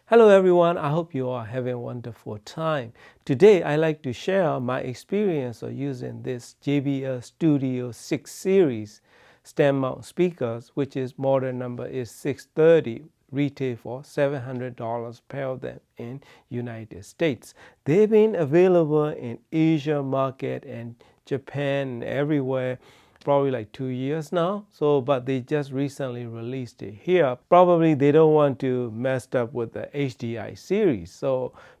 Hello everyone, I hope you are having a wonderful time. Today I like to share my experience of using this JBL Studio 6 series stand mount speakers, which is model number is 630, retail for $700 pair of them in United States. They've been available in Asia market and Japan and everywhere probably like 2 years now. But they just recently released it here. Probably they don't want to mess up with the HDI series.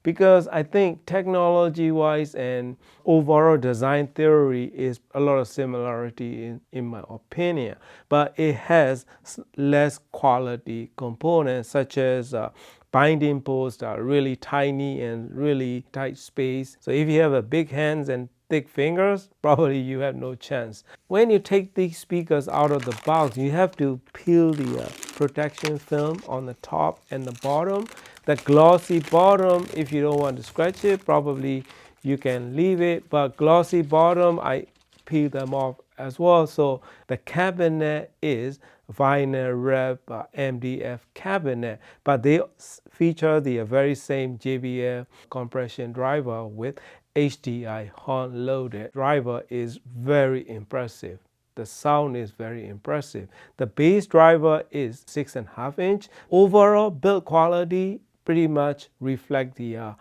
Because I think technology wise and overall design theory is a lot of similarity in my opinion, but it has less quality components such as binding posts are really tiny and really tight space. So if you have a big hands and thick fingers, probably you have no chance. When you take these speakers out of the box, you have to peel the protection film on the top and the bottom. The glossy bottom, if you don't want to scratch it, probably you can leave it, but glossy bottom, I peel them off as well. So the cabinet is vinyl wrap MDF cabinet, but they feature the very same JBL compression driver with HDI horn loaded. Driver is very impressive. The sound is very impressive. The bass driver is 6.5 inch. Overall build quality pretty much reflect the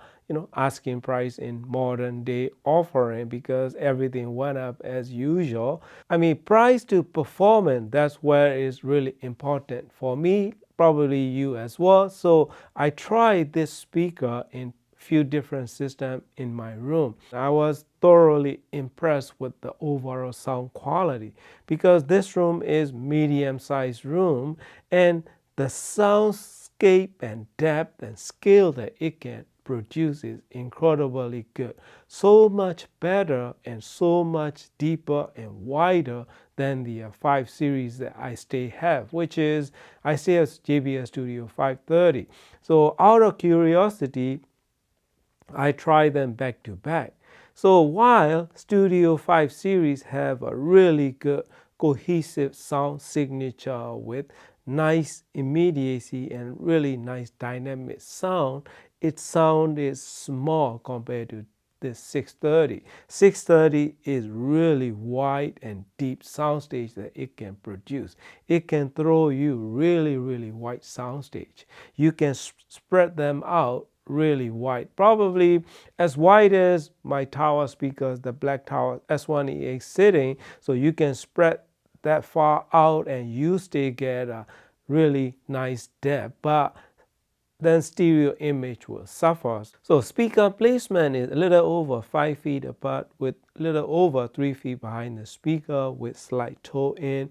asking price in modern day offering because everything went up as usual. I mean, price to performance, that's where it's really important for me, probably you as well. So I tried this speaker in few different systems in my room. I was thoroughly impressed with the overall sound quality because this room is medium-sized room and the soundscape and depth and scale that it can produce is incredibly good. So much better and so much deeper and wider than the 5 series that I still have, which is I still have JBL Studio 530. So out of curiosity, I try them back to back. So while Studio 5 series have a really good cohesive sound signature with nice immediacy and really nice dynamic sound, its sound is small compared to this 630. 630 is really wide and deep soundstage that it can produce. It can throw you really wide soundstage. You can spread them out really wide, probably as wide as my tower speakers, the Black Tower S1EX sitting, so you can spread that far out and you still get a really nice depth, but then stereo image will suffer. So speaker placement is a little over 5 feet apart with a little over 3 feet behind the speaker with slight toe in.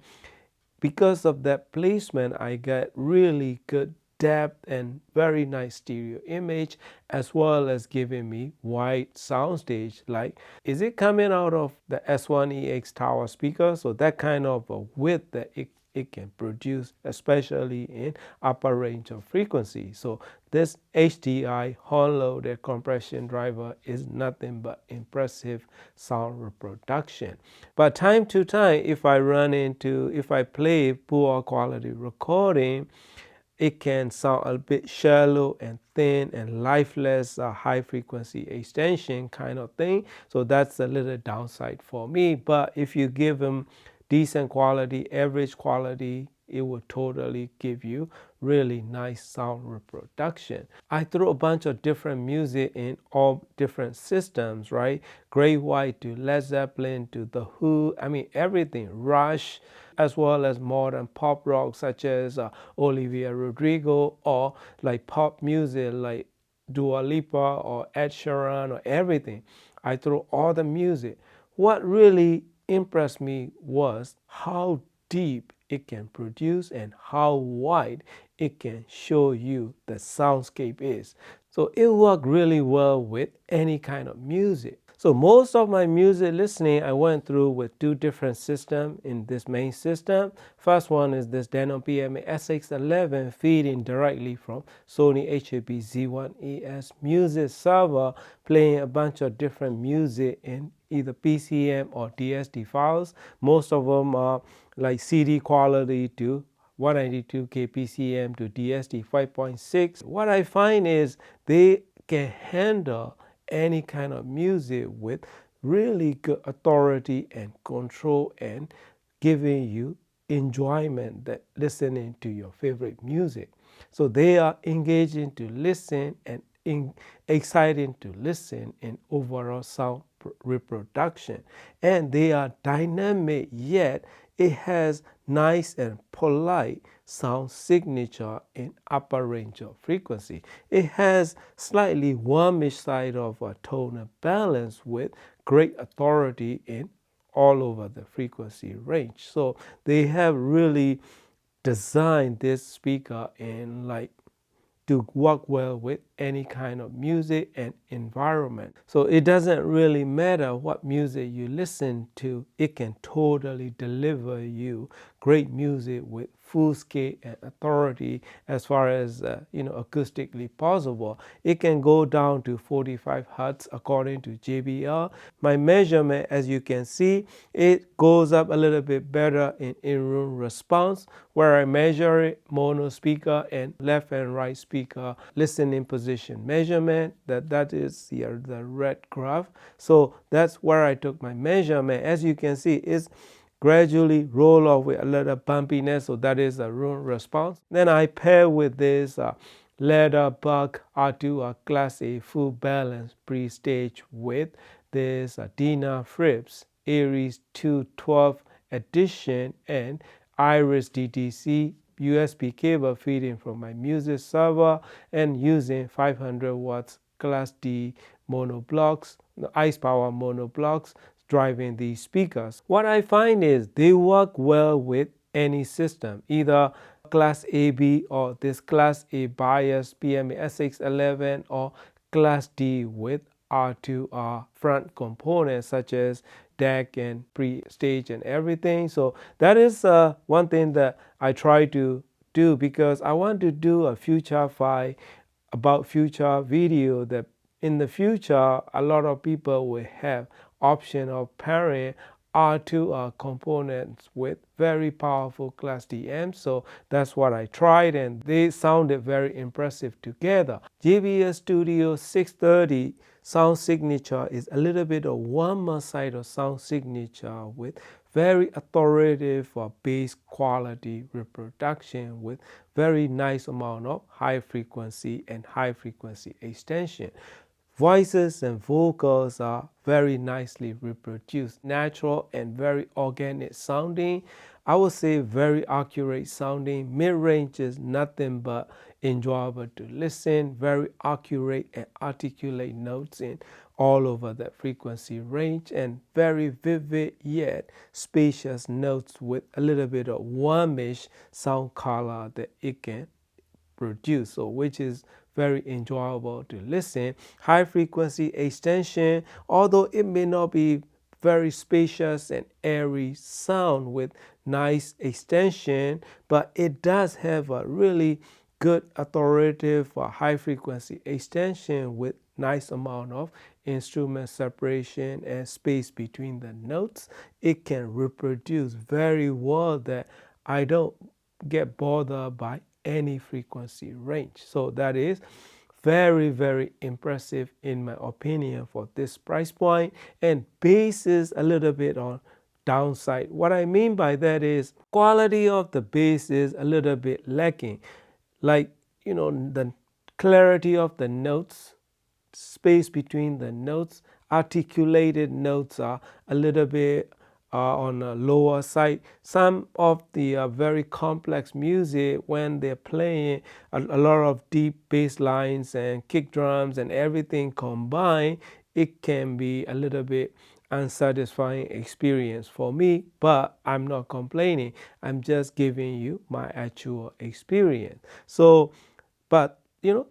Because of that placement, I get really good depth and very nice stereo image, as well as giving me wide soundstage. Like, is it coming out of the S1EX tower speaker? So that kind of a width that it can produce, especially in upper range of frequency. So this HDI horn loaded compression driver is nothing but impressive sound reproduction. But time to time, if I play poor quality recording, it can sound a bit shallow and thin and lifeless, high frequency extension kind of thing. So that's a little downside for me. But if you give them decent quality, average quality, it will totally give you really nice sound reproduction. I throw a bunch of different music in all different systems, right? Great White to Led Zeppelin to The Who, I mean everything, Rush, as well as modern pop rock such as Olivia Rodrigo, or like pop music like Dua Lipa or Ed Sheeran or everything. I throw all the music. What really impressed me was how deep it can produce and how wide it can show you the soundscape is. So it worked really well with any kind of music. So most of my music listening I went through with 2 different systems in this main system. First one is this Denon PMA SX11 feeding directly from Sony HAP Z1ES music server, playing a bunch of different music in either PCM or DSD files. Most of them are like CD quality to 192 kpcm to DSD 5.6. What I find is they can handle any kind of music with really good authority and control and giving you enjoyment that listening to your favorite music. So they are engaging to listen and exciting to listen in overall sound reproduction, and they are dynamic, yet it has nice and polite sound signature in upper range of frequency. It has slightly warmish side of a tonal balance with great authority in all over the frequency range. So they have really designed this speaker in like to work well with any kind of music and environment. So it doesn't really matter what music you listen to, it can totally deliver you great music with full scale and authority as far as acoustically possible. It can go down to 45 hertz according to JBL. My measurement, as you can see, it goes up a little bit better in-room response, where I measure it mono speaker and left and right speaker listening position measurement. That is here the red graph. So that's where I took my measurement. As you can see, it's gradually roll off with a little bumpiness, so that is a room response. Then I pair with this Leatherbug R2 Class A full balance pre-stage with this Dina Phrips Aries 212 edition and Iris DTC USB cable feeding from my music server, and using 500 watts Class D mono blocks, the Ice Power mono blocks, driving these speakers. What I find is they work well with any system, either Class AB or this Class A bias PMA SX11 or Class D with R2R front components such as DAC and pre-stage and everything. So that is one thing that I try to do, because I want to do a future file about future video that in the future a lot of people will have option of pairing R2 components with very powerful Class D amps. So that's what I tried, and they sounded very impressive together. JBL Studio 630 sound signature is a little bit of warmer side of sound signature with very authoritative bass quality reproduction with very nice amount of high frequency and high frequency extension. Voices and vocals are very nicely reproduced, natural and very organic sounding. I would say very accurate sounding. Mid-range is nothing but enjoyable to listen, very accurate and articulate notes in all over the frequency range, and very vivid yet spacious notes with a little bit of warmish sound color that it can produce, so which is very enjoyable to listen. High frequency extension, although it may not be very spacious and airy sound with nice extension, but it does have a really good authoritative high frequency extension with nice amount of instrument separation and space between the notes. It can reproduce very well that I don't get bothered by any frequency range. So that is very, very impressive in my opinion for this price point, and bass is a little bit on downside. What I mean by that is quality of the bass is a little bit lacking, like the clarity of the notes, space between the notes, articulated notes are a little bit on a lower side. Some of the very complex music, when they're playing a lot of deep bass lines and kick drums and everything combined, it can be a little bit unsatisfying experience for me, but I'm not complaining. I'm just giving you my actual experience. So, but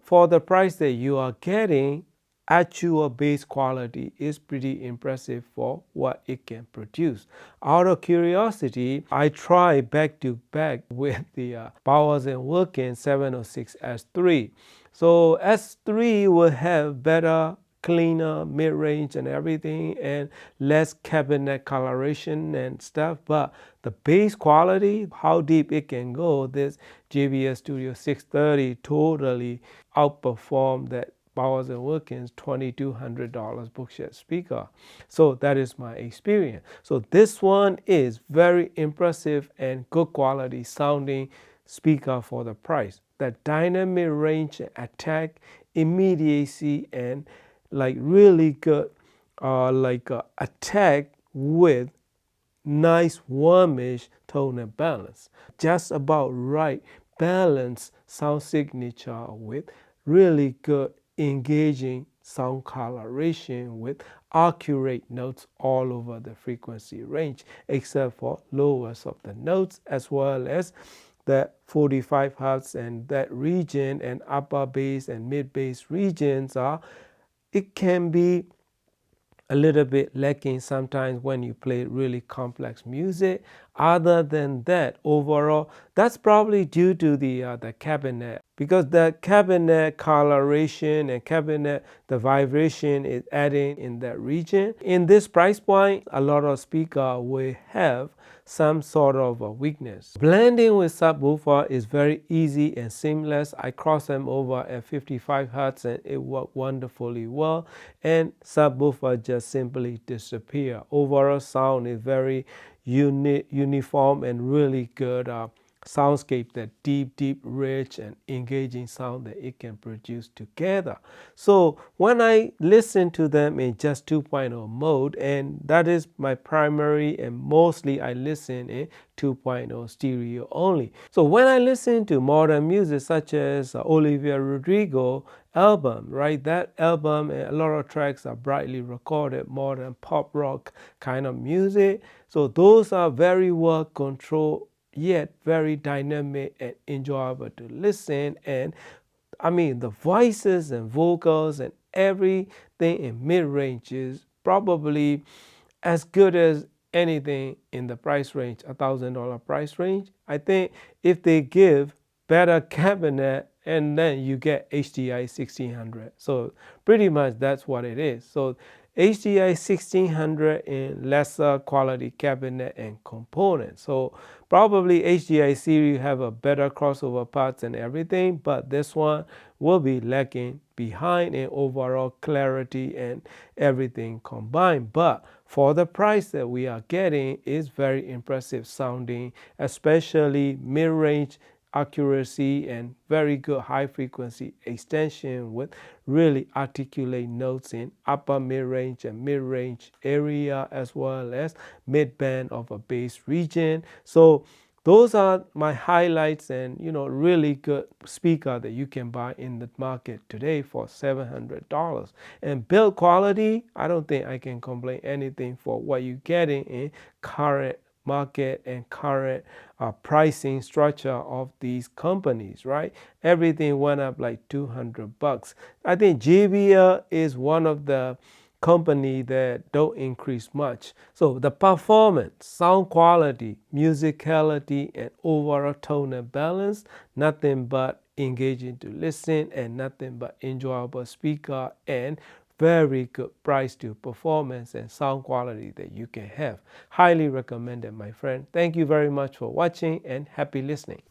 for the price that you are getting, actual bass quality is pretty impressive for what it can produce. Out of curiosity, I tried back to back with the Bowers & Wilkins 706 S3. So S3 will have better cleaner mid-range and everything, and less cabinet coloration and stuff, but the bass quality, how deep it can go, this JBL Studio 630 totally outperformed that Bowers & Wilkins $2,200 Bookshed speaker. So that is my experience. So this one is very impressive and good quality sounding speaker for the price. That dynamic range, attack, immediacy, and like really good attack with nice warmish tone and balance. Just about right balanced sound signature with really good engaging sound coloration with accurate notes all over the frequency range, except for lowest of the notes, as well as that 45 hertz and that region and upper bass and mid bass regions it can be a little bit lacking sometimes when you play really complex music. Other than that, overall, that's probably due to the cabinet, because the cabinet coloration and cabinet, the vibration is adding in that region. In this price point, a lot of speaker will have some sort of a weakness. Blending with subwoofer is very easy and seamless. I cross them over at 55 hertz and it worked wonderfully well, and subwoofer just simply disappear. Overall sound is very uniform and really good soundscape, that deep, rich and engaging sound that it can produce together. So when I listen to them in just 2.0 mode, and that is my primary and mostly I listen in 2.0 stereo only. So when I listen to modern music such as Olivia Rodrigo album, right? That album and a lot of tracks are brightly recorded, modern pop rock kind of music. So those are very well controlled, yet very dynamic and enjoyable to listen. And I mean, the voices and vocals and everything in mid-range is probably as good as anything in the price range, $1,000 price range. I think if they give better cabinet, and then you get HDI 1600. So pretty much that's what it is. So HDI 1600 in lesser quality cabinet and components. So probably HDI series have a better crossover parts and everything, but this one will be lacking behind in overall clarity and everything combined. But for the price that we are getting, is very impressive sounding, especially mid-range accuracy and very good high frequency extension with really articulate notes in upper mid-range and mid-range area, as well as mid-band of a bass region. So those are my highlights, and really good speaker that you can buy in the market today for $700. And build quality, I don't think I can complain anything for what you're getting in current market and current pricing structure of these companies, right? Everything went up like $200. I think JBL is one of the company that don't increase much. So the performance, sound quality, musicality, and overall tone and balance, nothing but engaging to listen and nothing but enjoyable speaker and very good price to performance and sound quality that you can have. Highly recommended, my friend. Thank you very much for watching and happy listening.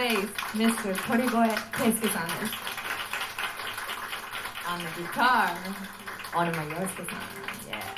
bass, Mr. Torigoe Keisuke-san. On the guitar, Onuma Yosuke-san. Yeah.